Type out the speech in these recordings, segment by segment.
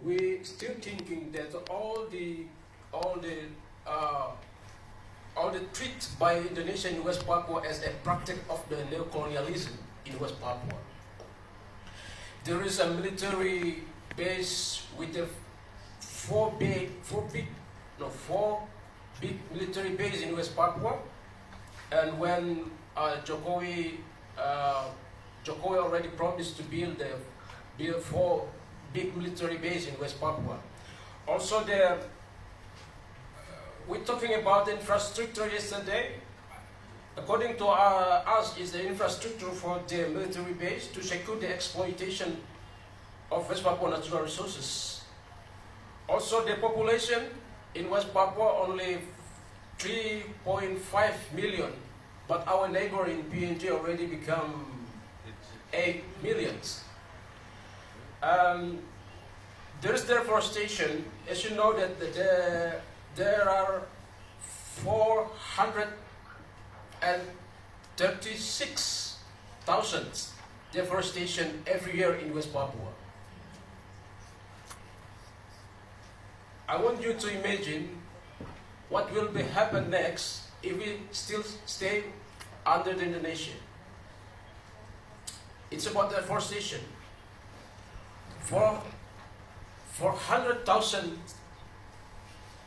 we still thinking that all the treat by Indonesia in West Papua as a practice of the neocolonialism in West Papua. There is a military base with a four big military bases in West Papua, and when Jokowi already promised to build 4 big military bases in West Papua. Also, we're talking about the infrastructure yesterday. According to us, is the infrastructure for the military base to secure the exploitation of West Papua natural resources. Also, the population in West Papua only 3.5 million, but our neighbor in PNG already become 8 million. There is deforestation. As you know that there are 436,000 deforestation every year in West Papua. I want you to imagine what will happen next if we still stay under the Indonesia. It's about deforestation. 400,000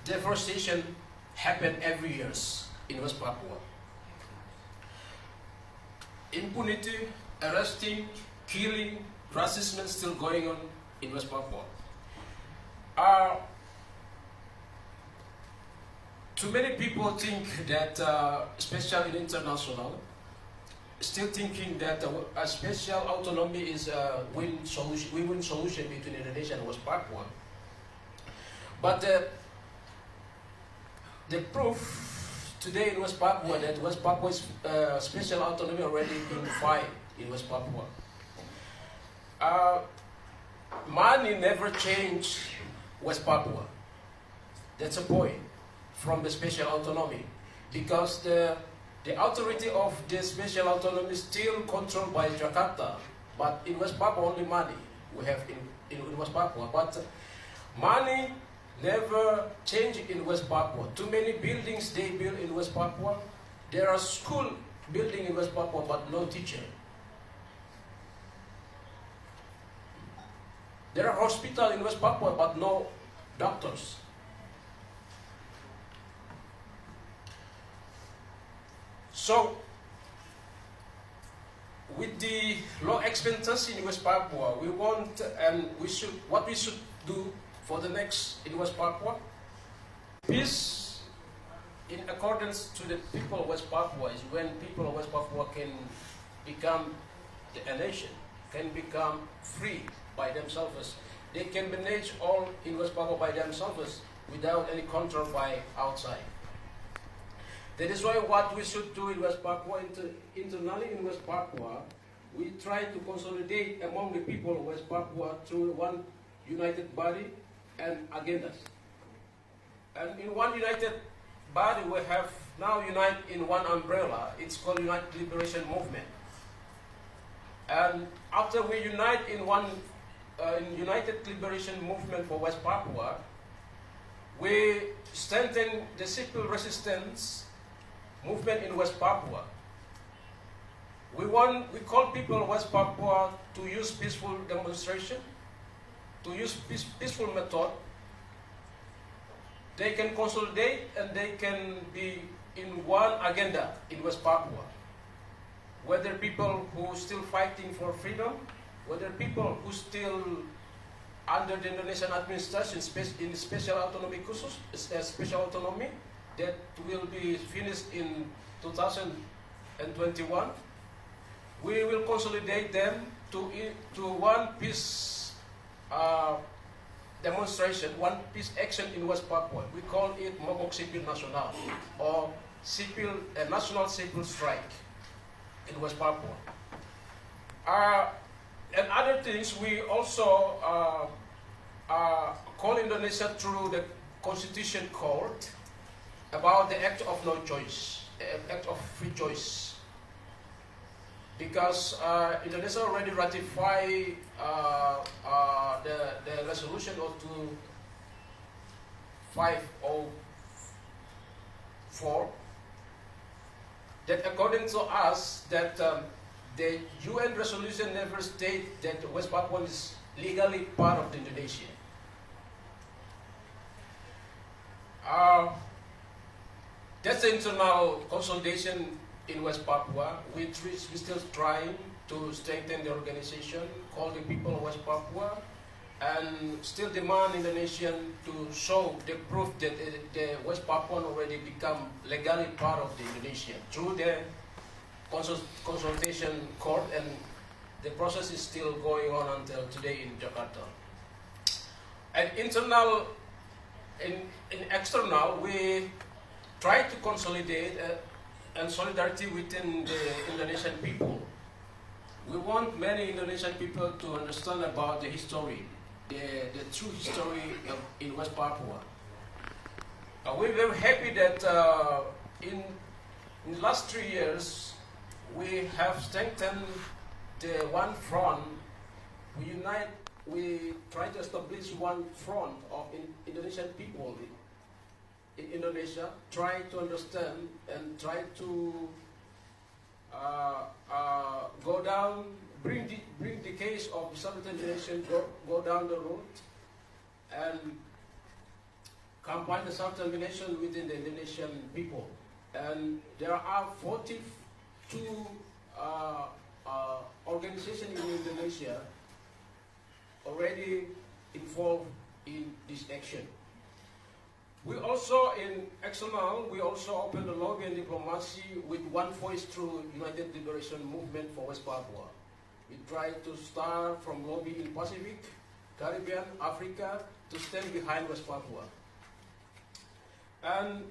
deforestation happen every year in West Papua. Impunity, arresting, killing, racism is still going on in West Papua. Too many people think that, especially in international, still thinking that a special autonomy is a win-win solution between Indonesia and West Papua. But the proof today in West Papua that West Papua's special autonomy already been defined in West Papua. Money never changed West Papua. That's a point from the special autonomy, because the authority of the special autonomy is still controlled by Jakarta, but in West Papua only money we have in West Papua. But money never changed in West Papua. Too many buildings they build in West Papua. There are school building in West Papua, but no teacher. There are hospitals in West Papua, but no doctors. So, with the low expenses in West Papua, we want and what we should do for the next in West Papua. Peace, in accordance to the people of West Papua, is when people of West Papua can become a nation, can become free by themselves. They can manage all in West Papua by themselves without any control by outside. That is why what we should do in West Papua, internally in West Papua, we try to consolidate among the people of West Papua through one united body and agendas. And in one united body, we have now unite in one umbrella. It's called United Liberation Movement. And after we unite in one United Liberation Movement for West Papua, we strengthen the civil resistance movement in West Papua. We call people of West Papua to use peaceful demonstration, to use peaceful method. They can consolidate and they can be in one agenda in West Papua. Whether people who still fighting for freedom, whether people who still under the Indonesian administration in special autonomy khusus, special autonomy, that will be finished in 2021. We will consolidate them to one peace demonstration, one peace action in West Papua. We call it Momok Sipil Nasional, or National Civil Strike in West Papua. And other things, we also call Indonesia through the Constitution Court about the act of no choice, act of free choice. because Indonesia already ratified the resolution of 2504, that according to us that the UN resolution never states that West Papua is legally part of Indonesia. That's the internal consolidation in West Papua, which we're still trying to strengthen the organization, call the people of West Papua, and still demand Indonesian to show the proof that the West Papuan already become legally part of the Indonesia through the consultation court, and the process is still going on until today in Jakarta. And internal, in external, we try to consolidate and solidarity within the Indonesian people. We want many Indonesian people to understand about the history, the true history in West Papua. We're very happy that in the last 3 years we have strengthened the one front. We try to establish one front of Indonesian people in Indonesia, try to understand and try to go down, bring the case of self-determination, go down the road, and campaign the self-determination within the Indonesian people. And there are 42 organizations in Indonesia already involved in this action. We also, in external, we also open the lobby and diplomacy with one voice through United Liberation Movement for West Papua. We try to start from lobby in Pacific, Caribbean, Africa, to stand behind West Papua. And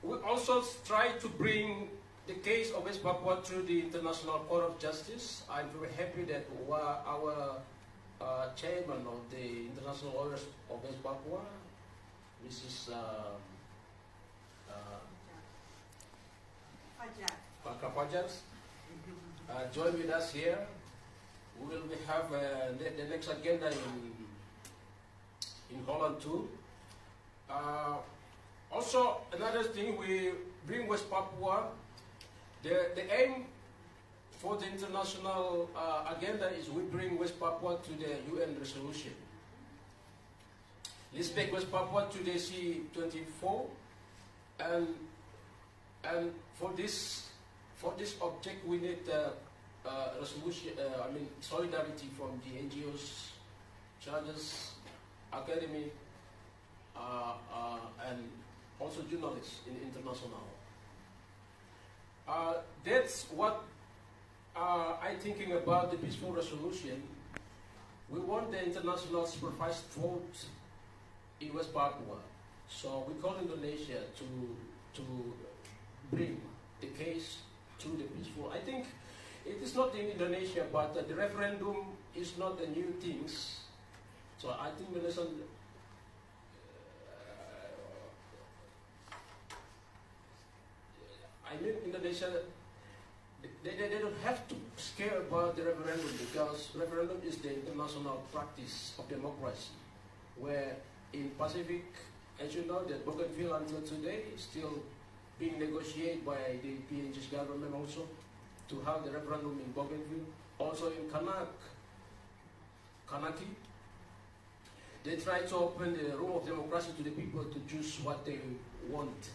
we also try to bring the case of West Papua through the International Court of Justice. I'm very happy that our chairman of the International Lawyers of West Papua, Mrs. Fajar, join with us here. We will have the next agenda in Holland too. Also, another thing, we bring West Papua. The aim for the international agenda is we bring West Papua to the UN resolution. Let's take West Papua to the C24, and for this object we need resolution. Solidarity from the NGOs, churches, academy, and also journalists in international. That's what I'm thinking about the peaceful resolution. We want the international supervised vote in West Papua. So we call Indonesia to bring the case to the peaceful. I think it is not in Indonesia, but the referendum is not a new thing. So I think Indonesia, Indonesia, they don't have to scare about the referendum, because referendum is the international practice of democracy, where in Pacific, as you know, that Bougainville until today is still being negotiated by the PNG's government also to have the referendum in Bougainville. Also in Kanaki, they try to open the room of democracy to the people to choose what they want.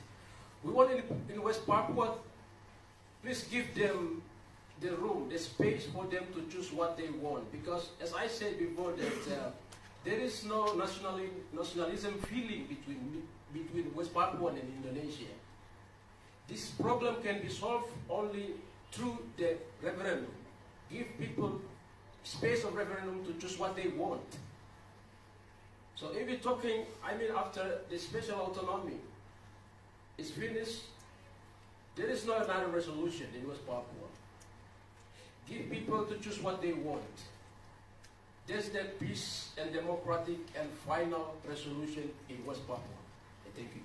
We want in West Papua, please give them the room, the space for them to choose what they want. Because as I said before, that there is no nationalism feeling between West Papua and Indonesia. This problem can be solved only through the referendum. Give people space of referendum to choose what they want. So if we're talking, after the special autonomy is finished, there is no another resolution in West Papua. Give people to choose what they want. There's that peace and democratic and final resolution in West Papua. Thank you.